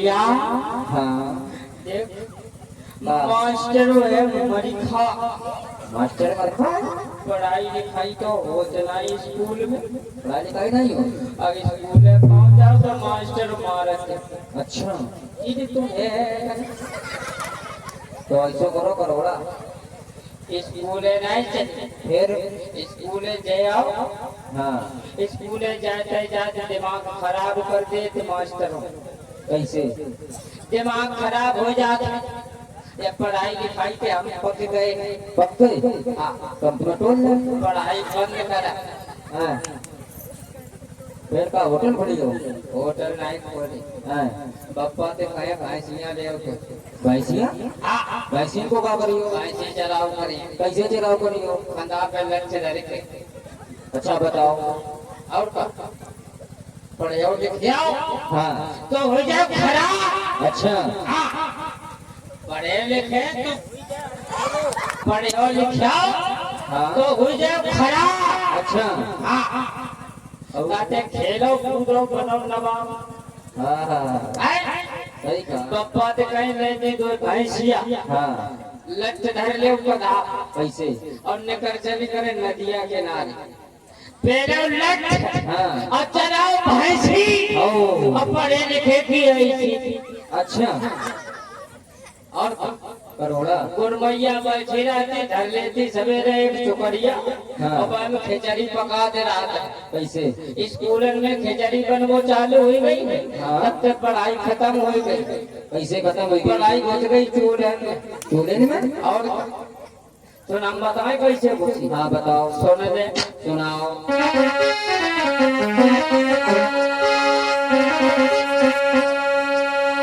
भैया हाँ देख मास्टर है मरीखा। मास्टर मरखा पढ़ाई लिखाई तो होता स्कूल में, पढ़ाई लिखाई नहीं हो। अब स्कूल में पहुंच जाओ तो मास्टर मारते। अच्छा ये तुम है तो ऐसा करो करोड़ा स्कूल नहीं चलते, फिर स्कूल जाओ। हाँ स्कूल जाते जाते दिमाग खराब कर देते मास्टरों। कैसे दिमाग खराब हो जाता ये पढ़ाई लिखाई के हम पक गए। पक्के हाँ कंप्यूटर में पढ़ाई बंद करा। हाँ फिर का होटल खुली हो। होटल नहीं खोली। हाँ पप्पा ते कहे भैंसियां ले आओ। भैंसिया हाँ भैंसिया को क्या करियो। भैंसी चलाओ करिए कैसे चलाओ करियो। खंदा पे लग से धर के। अच्छा बताओ। और का पढ़े लिखे आओ हाँ तो हो जाए खराब। अच्छा पढ़े लिखे तो पढ़े लिखे आओ हाँ तो हो जाए खराब। अच्छा हाँ कहते खेलो कूदो बनो नवाब। हाँ हाँ सही कहा। पप्पा तो कहीं नहीं दे दो भैंसिया हाँ लट धर ले कदा कैसे और निकर चली करे नदिया के नारे पेरो लट हाँ और चलाओ भैंसी ओ और पढ़े लिखे की ऐसी। अच्छा और करोड़ा गुरमैया बैठी रहती धर लेती सवेरे एक चुकड़िया हाँ। और बाद में खिचड़ी पका दे रहा था। कैसे स्कूल में खिचड़ी बनवो चालू हो गई। हाँ। तब तक पढ़ाई खत्म हो गई। कैसे खत्म हुई पढ़ाई घुस गई चूल्हे में। चूल्हे में। और तो नाम बताए कैसे घुसी। हाँ बताओ सोने दे सुनाओ।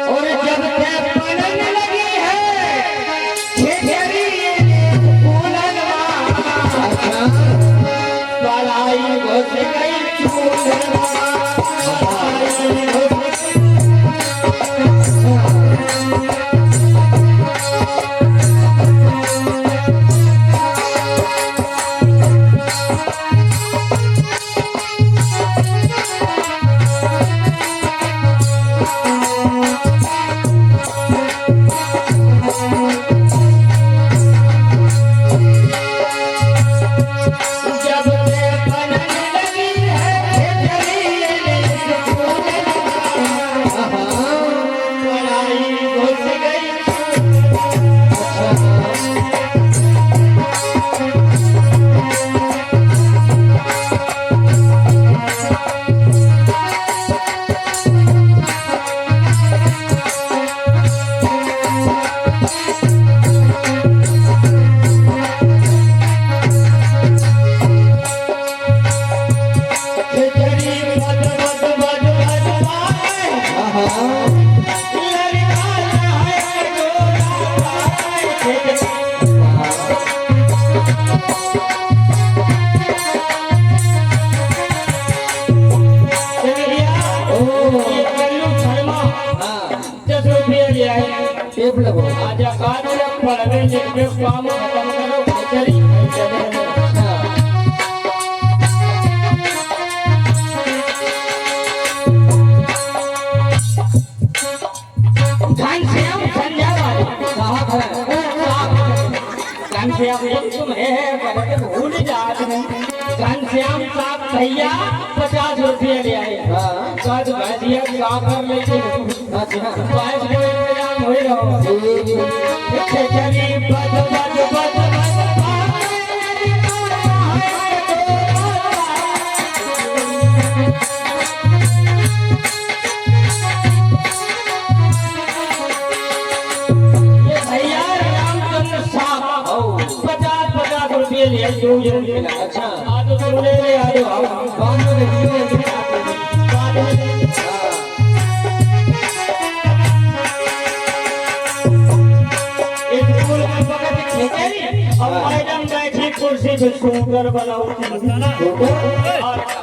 और जब से पढ़ने लगी है खिचड़ी अच्छा पढ़ाई घुस गई चूल्हे टेप लगो। आजा काट पढ़वे लिखवे काम खत्म करो खिचड़ी घनश्याम संध्या वाली साहब है घनश्याम तुम्हें करके भूल जात नहीं। घनश्याम साहब भैया 50 रुपये ले आए। हाँ कद भैया क्या कर लेते अच्छा बाइस को इंतजाम हो रहा खिचड़ी बद बद बद ये भैया रामचंद्र साहब 50 रुपये ले आए। अच्छा आज तो ले आए बाद में देखिए। बाद में स्कूल में पकड़ के खिचड़ी और मैडम बैठी कुर्सी पे सुगर बनाओ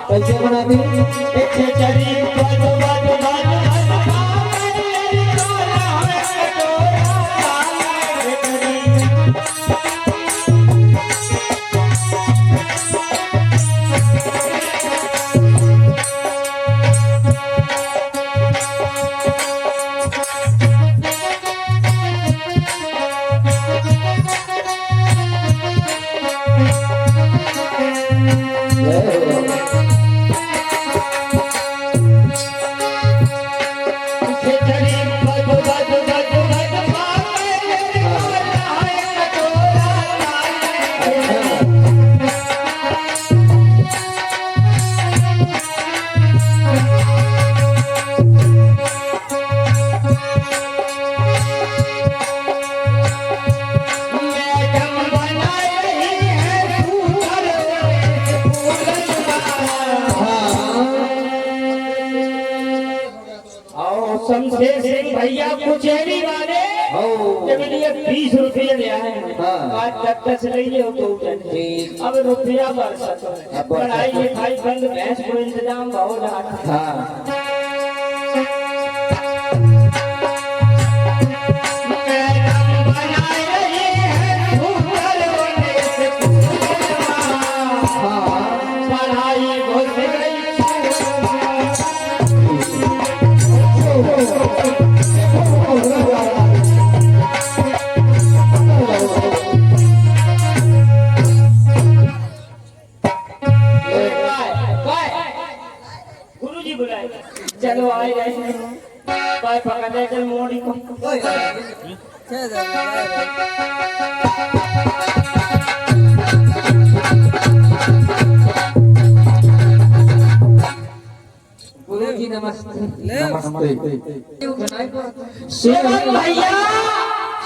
कैसे बनाती खिचड़ी बद बद बद शमशेर सिंह भैया कुचेरी वाले जब लिए 20 रुपये ले आए हैं। आज तक से ले लियो तो ठीक। अब रुपया बरसत है। पढ़ाई लिखाई बंद, भैंस को इंतजाम बहुत रहा। हाँ गुरुजी बुलाए, चलो आए रहे बाय पकड़ ले चल मोड़ी को। गुरुजी नमस्ते। नमस्ते। शिवम भैया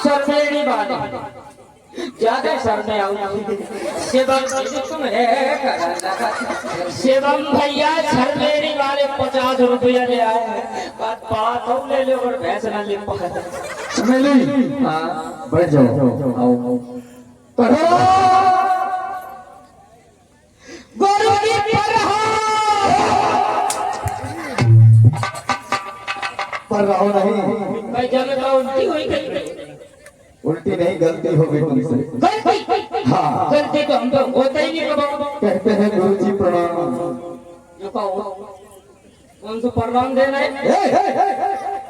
सरमेड़ी वाले ज्यादा सर में आओ। शिवम तुम है शिवम भैया सरमेड़ी वाले 50 रुपया ले आए हैं। बात ले लो और भैंस ना ले पाए। चमेली हाँ बैठ जाओ। आओ पढ़ो गुरुजी पढ़ रहा नहीं। भाई जब तो उल्टी हुई गई। उल्टी नहीं, गलती हो गई तुमसे। गलती हाँ गलती तो हम तो होता ही नहीं कभी। कहते हैं गुरुजी प्रणाम। जो कहो कौन सा प्रणाम देना है?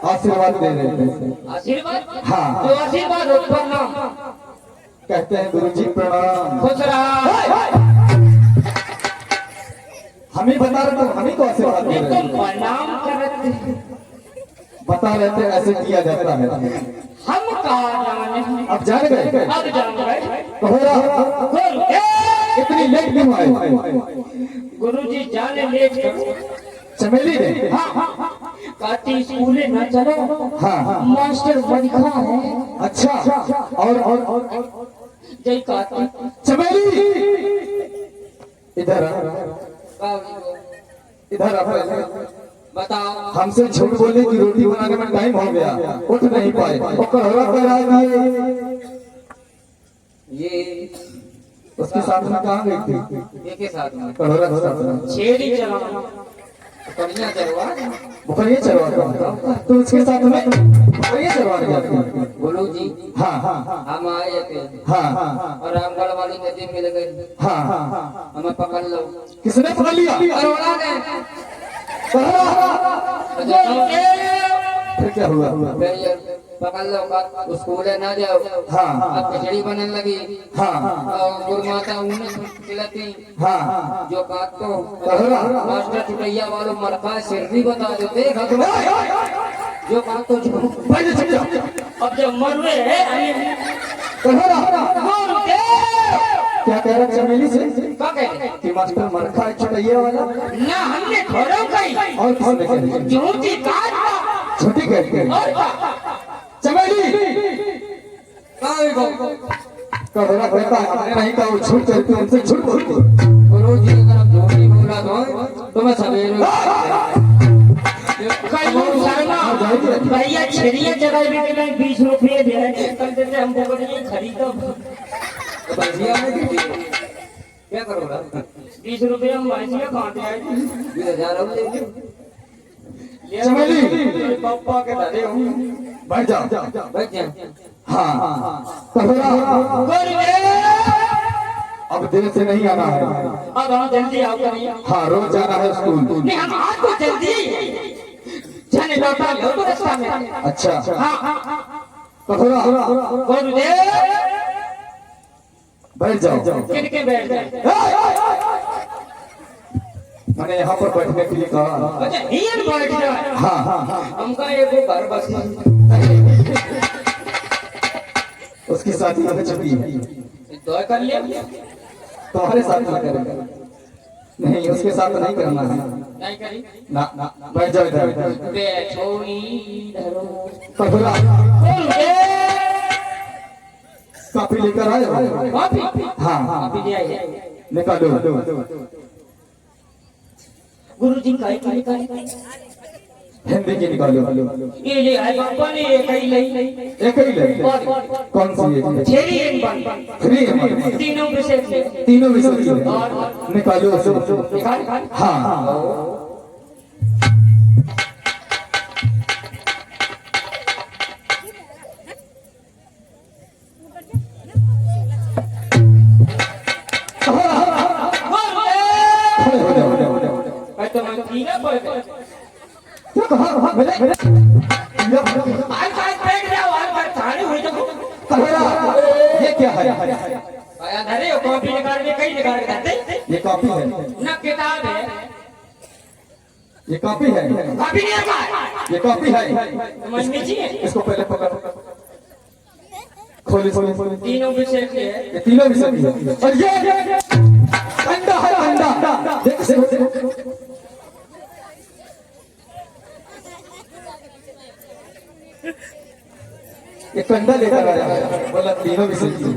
आशीर्वाद दे रहे थे। आशीर्वाद। हाँ। जो आशीर्वाद हो प्रणाम। कहते हैं गुरुजी प्रणाम। खुश रहा। हम ही बता रहे थे, हम ही को आशीर्वाद दे ये रहे तो थे। प्रणाम करते बता रहे थे ऐसे किया जाता है। हम कहा जाने। अब जान गए। अब जान गए। कहो इतनी लेट क्यों आए? गुरुजी जाने लेट करो। चमेली ने काटी स्कूले न चलो। हाँ मास्टर बनिखा है। अच्छा और जय काटी। चमेली इधर आ, इधर आ पहले। बताओ। हमसे झूठ बोलने की रोटी बनाने में टाइम हो गया, उठ नहीं पाए। वो कहोरा कह रहा है ये उसके साथ में कहाँ गई थी? ये के साथ में कहोरा के साथ में छेड़ी चलाना। कन्या चलवा बुखरिया चलवाता तो उसके साथ में बुखरिया चलवाने जाती है। गुरुजी हाँ हाँ हम आए थे हाँ और रामगढ़ वाली नदी मिल गई। हाँ हमें पकड़ लो। किसने पकड़ लिया? करोड़ा ने फिर क्या हुआ? फिर ये पकड़ लो स्कूल न जाओ। हाँ अब खिचड़ी बनने लगी हाँ और गुरमाता उन्हें खिलाती हाँ जो बात तो कहोरा मास्टर चुटैया वालों मरका सिर भी बता देते जो बात तो जो अब जब मरवे है कहोरा बोलते क्या कह रहा चमेली से क्या कहते कि मास्टर मरखा है चुटैया वाला? ना हमने थोड़ा कही और किसने कह दिया? झूठी काट छोटी कहती है और क्या? चमेली। कहोरा कहता है हमने नहीं कहा, वो झूठ कहती है, उनसे झूठ बोलती है। गुरुजी अगर आप झूठ नहीं बोला तो मैं सवेरे कहीं शर्मा भैया छेड़िया चढ़ाई भी के लिए 20 रुपये दे रहे कल देते हमको बोले खरीदो। भैया में क्या करोगा? 20 रुपये हम भैंसिया काटे आए 20,000 चमेली पापा के दादे हो बैठ जाओ। बैठ जाए। हाँ कहोरा गुरुदेव अब देर से नहीं आना है। अब हम जल्दी आओ करिए। हाँ रोज जाना है स्कूल। नहीं हम आज तो जल्दी जाने लौटा लो तो रास्ता में। अच्छा हाँ कहोरा गुरुदेव बैठ जाओ। किन के बैठ जाए? मैंने यहाँ पर बैठने के लिए कहा। अच्छा हियर बैठ जाए। हाँ हाँ हाँ हमका एगो घर बस में उसकी शादी हो चुकी है। दो कर लिया तुम्हारे साथ ना करेगा। नहीं उसके साथ नहीं करना है। नहीं करी ना ना बैठ जाओ इधर। बैठो इधर। कहोरा गुरुदेव काफी लेकर आए हो? कॉफी हाँ हाँ कॉफी ले आइए। निकालो। गुरुजी का हिंदी की निकालो। ये ले आई कंपनी एक ही ले एक ही ले। कौन सी है? Three in one. Three in one. तीनों विषय से। तीनों विषय की है। निकालो उसे। निकाल। हाँ तो मैं तीनों पढ़ गया। क्या कहा? मेरे आज बैठ जाओ, आज थाने हुई देखो। ये क्या है? अरे वो कॉपी निकाल के कहीं निकाल के देते। ये कॉपी है। ना किताब है। ये कॉपी है। कॉपी नहीं है। ये कॉपी है। समझ में चाहिए। इसको पहले पकड़। खोली खोली। तीनों विषय के है। ये तीनों विषय की है। और ये अंडा है, अंडा। देखो ये कंडा लेकर आया है। बोला तीनों विषय की है।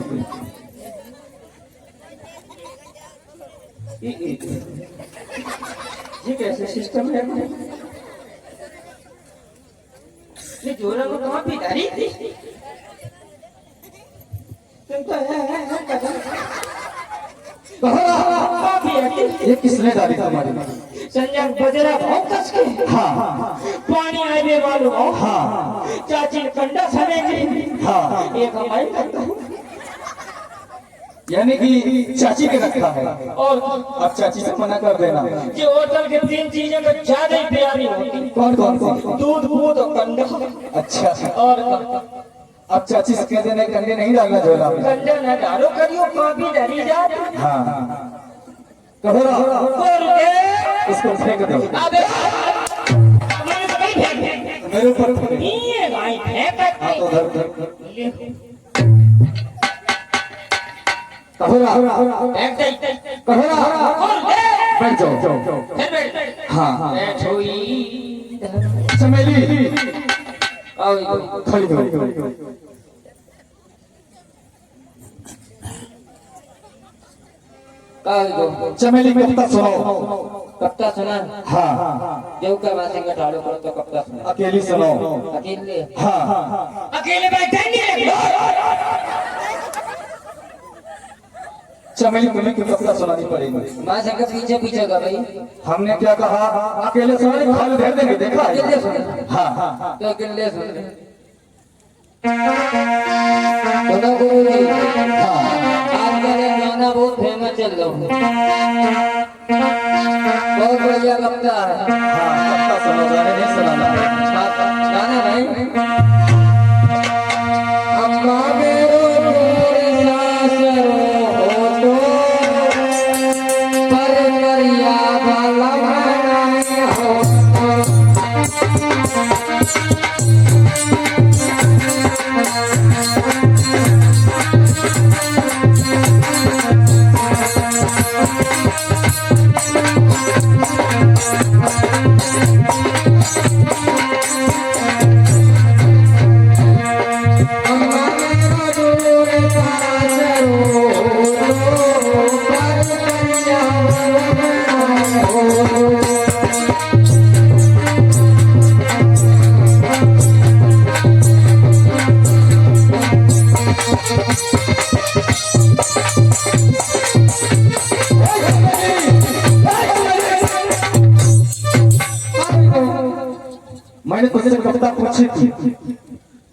ये कैसे सिस्टम है? ये जोरा में कहाँ भी डाली थी? तुम तो है ये किसने डाली हमारी? संजय बजरा बहुत कस के। हाँ पानी आने वालों। हाँ चाची ने कंडा समेंगे। हाँ। एक हमारी करता हूँ। यानी कि चाची के रखा है। और अब चाची से मना कर देना। ये होटल के तीन चीजें में ज्यादा ही प्यारी होती। कौन कौन सी? दूध दूध और कंडा। अच्छा। और अब चाची से कह देना कंडे नहीं डालना झोला में। कंडा न डालो, करियो कॉपी डाली जाती। हाँ कहो इसको फेंक दो। अबे फेंक। मेरे ऊपर फेंक। ये भाई फेंक। हाँ तो धर धर। कहो फेंक दे। कहो बैठ जाओ। फिर बैठ। हाँ बैठोई। चमेली आओ खड़ी हो। चमेली कविता सुनाओ। कविता सुना। हाँ देव का वासी का ठाड़ो करो तो कविता सुना। अकेली सुनाओ। अकेले। हाँ अकेले बैठेंगे। चमेली तुम्हें की कविता सुनानी पड़ेगी। माँ से पीछे पीछे का भाई। हमने क्या कहा? अकेले सुनानी खाली भेज देंगे। देखा है? अकेले सुन। हाँ तो अकेले सुन। सुनो गुरु जी। आजकल एक गाना बहुत फेमस चल रहा है। बहुत बढ़िया कविता है। कविता सुनो। गाने नहीं सुनाना है। गाना भाई। अम्मा मेरो सासरो हो तो पर करिया भला भला हो। मैंने तुझसे कविता पूछी थी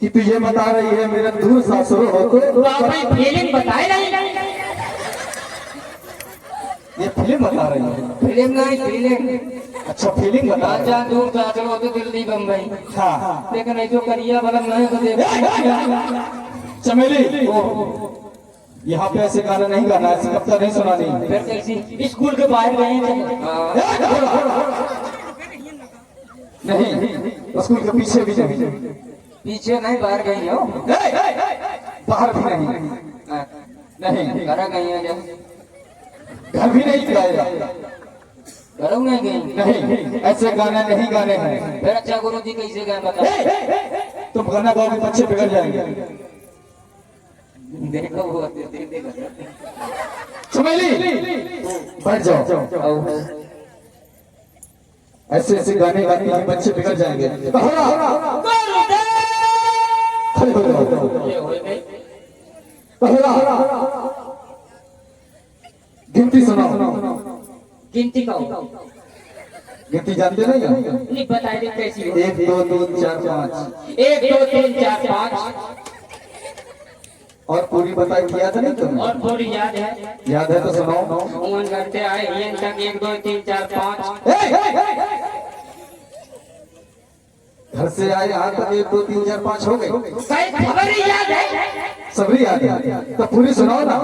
कि तू ये बता रही है मेरा दूर सासुर हो तो आपने फीलिंग बताई नहीं। ये फिल्म बता रही है। फीलिंग नहीं फीलिंग। अच्छा फीलिंग बता रही है। जहाँ दूर सासर हो तो दिल्ली बम्बई। हाँ लेकिन ऐसो करिया वाला मैं तो देख। चमेली यहाँ पे ऐसे गाना नहीं गाना, ऐसी कविता नहीं सुनानी। फिर कैसी? स्कूल के बाहर गए थे। नहीं स्कूल के पीछे भी नहीं। पीछे नहीं बाहर गई हो। बाहर भी नहीं। नहीं घर गई हो जब। घर भी नहीं जाएगा। घरों नहीं गई। नहीं ऐसे गाने नहीं गाने हैं। फिर अच्छा गुरु जी कैसे गए बताओ। तुम गाना गाओगे बच्चे बिगड़ जाएंगे। देखो वो चमेली बैठ जाओ। ऐसे ऐसे गाने गाने के बच्चे बिगड़ जाएंगे। खड़े हो जाओ। ये हो गई। गिनती सुनाओ। गिनती का हो। गिनती जानते नहीं हो? नहीं बताए दे कैसी हो। 1 2 3 4 5 1 2 3 4 5 और पूरी बताई किया था नहीं तुमने? और पूरी याद है। याद है तो सुनाओ। उमन करते आए ये तक 1 2 3 4 5। घर से आए यहाँ तक 1 2 3 4 5 हो गए। कई खबर ही याद है। सबरी याद है तो पूरी सुनाओ ना।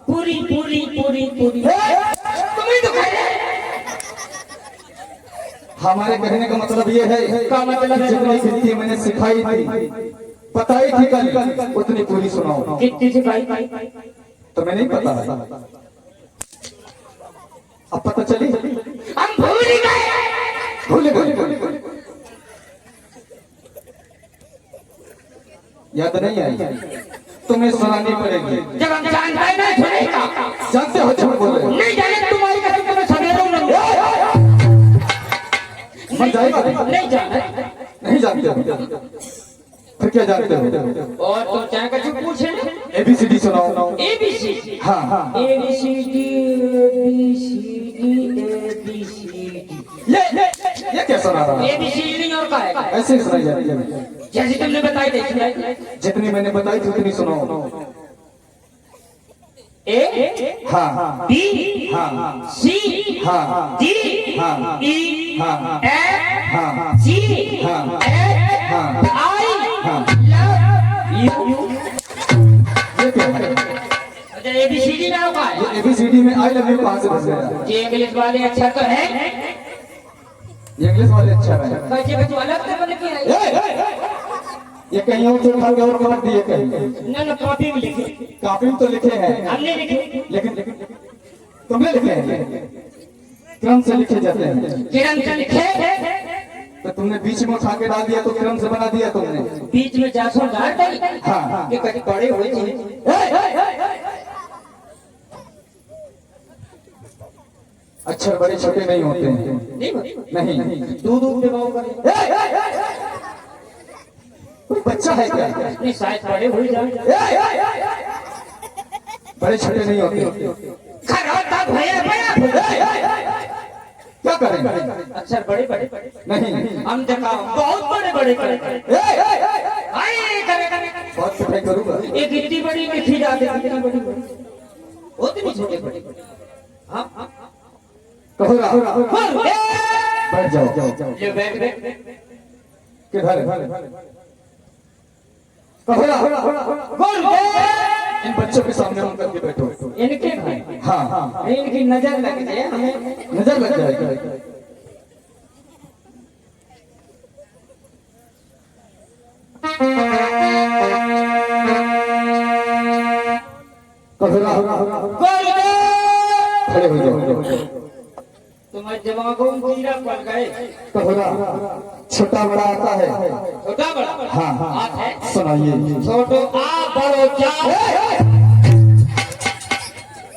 पूरी पूरी पूरी पूरी तुम्हें तो कह रहे। हमारे कहने का मतलब ये है का मतलब है? जितनी गिनती मैंने सिखाई थी बताई थी कल उतनी पूरी सुनाओ। कितनी सी भाई? तो मैं नहीं पता है। अब पता चली। हम भूल ही गए। भूले याद नहीं आई। तुम्हें सुनानी पड़ेगी। जब हम जान पाए ना सुनेगा। जानते हो झूठ बोल रहे हो। नहीं जाने तुम्हारी कसम तुम्हें सवेरों में मर जाएगा। नहीं जाना। नहीं जानते हो फिर क्या जानते हो? और तुम क्या कुछ पूछे ना? ABCD सुनाओ। ABC। हाँ हाँ ABCD ये क्या सुना रहा है? ABCD नहीं और का है। ऐसे ही सुनाई जाती है। जैसे तुमने बताई थी। जितनी मैंने बताई थी उतनी सुनाओ। A हाँ B हाँ C हाँ D हाँ E हाँ F हाँ G हाँ H हाँ I हाँ love you। ये क्या है? अच्छा ABCD ना होगा। ये ABCD में आई लव यू कहाँ से बस गया? ये इंग्लिश वाले अच्छा तो है। ये इंग्लिश वाले अच्छा रहे। कैसे बच्चों अलग से बन के आई। ये कहीं और से उठा के और रख दिए कहीं। ना ना कॉपी में लिखे। काफी में तो लिखे हैं हमने लिखे। लेकिन तुमने लिखे हैं क्रम से लिखे जाते हैं। किरण से लिखे। तो तुमने बीच में उठा के डाल दिया तो क्रम से बना दिया तुमने। बीच में जासो डाल दई। हाँ। ये कभी बड़े हुए थे। अक्षर बड़े छोटे नहीं होते हैं। नहीं नहीं दूध दबाव करे। कोई बच्चा है क्या? नहीं शायद बड़े हो जाए। बड़े छोटे नहीं होते। खराब भैया भैया क्या करेंगे? अक्षर बड़े बड़े नहीं हम देखा बहुत बड़े बड़े करे। आए करे करे। बहुत सफाई करूंगा। एक इतनी बड़ी लिखी जाती है। इतनी बड़ी उतनी छोटे बड़े। हाँ कहो बैठ जाओ। ये बैठ बैठ किधर? इन बच्चों के सामने हम करके बैठो। इनके भाई। हाँ इनकी नजर लग जाए हमें। नजर लग जाएगी। खड़े हो जाओ। तुम्हारे दिमागों में कीड़ा पड़ गए। छोटा बड़ा आता है। छोटा बड़ा हाँ हाँ आता है। सुनाइए। छोटो आ बड़ो जाओ।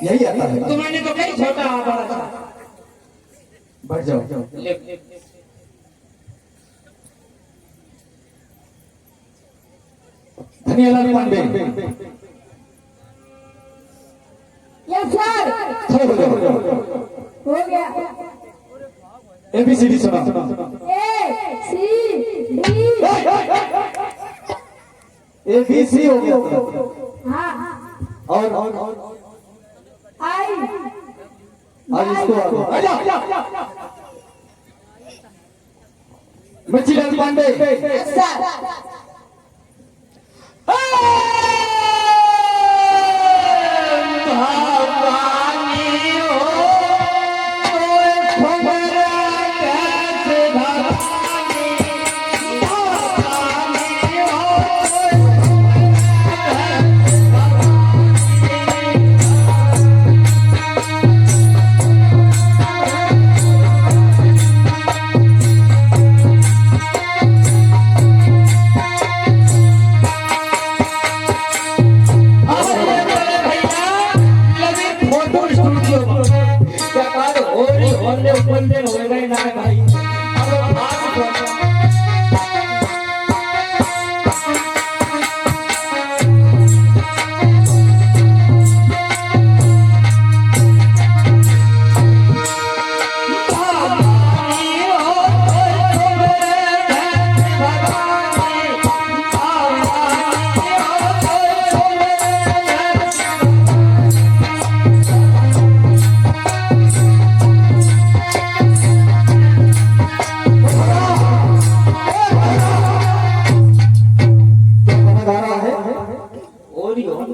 यही आता है। तुम्हारे तो कहीं छोटा आ बड़ा था। बैठ जाओ। ले धनियालाल पांडे। Yes sir. खड़े हो जाओ। हो गया। ABCD सुना। A C D। ABC हो गया। हाँ। और I आज इसको आगे। मच्छीलाल पांडे। Yes sir.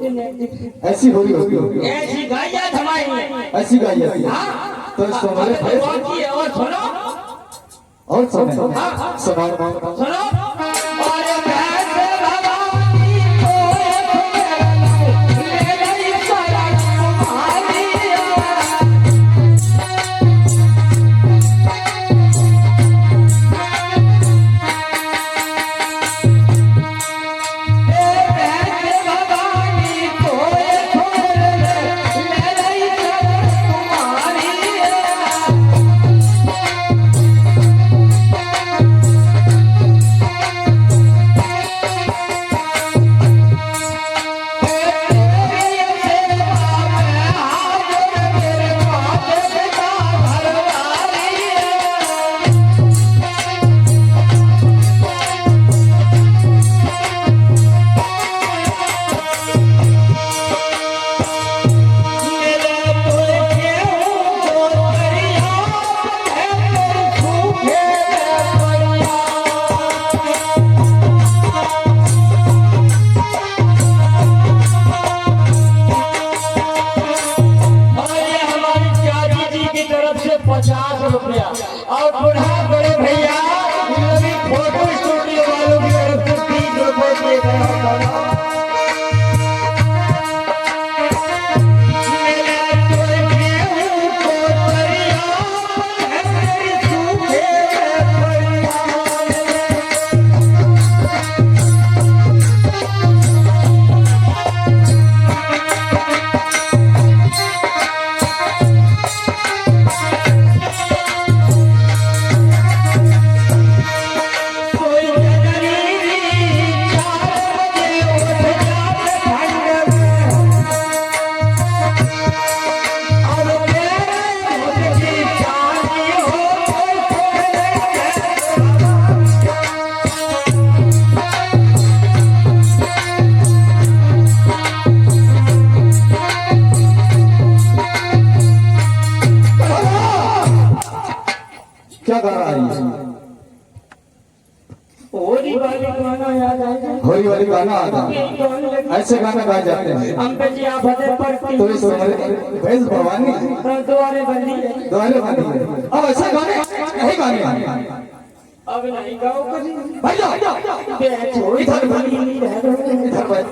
ऐसी होली होगी ऐसी गाया हमारी ऐसी गाई जाती है हाँ तो इसको हमारे अबे तो बाकी है और सुनो और सुने सुनाओ सुनो और भैंस भवानी को ले गई शरण तुम्हारी ₹50 और बुढ़ा बड़े भैया फोटो स्टूडियो वालों की तरफ से ₹30 दिए गए क्या गा रहा है होली वाले गाना याद आ जाए होली वाली गाना आता ऐसे गाना गाए जाते हैं अंकल जी आप फतेह पढ़ती तो इस हमारे भैंस भवानी द्वारे बंदी है द्वारे बनी अब ऐसे गाने नहीं गाने अब नहीं गाओ कभी भाई जाओ इधर बैठ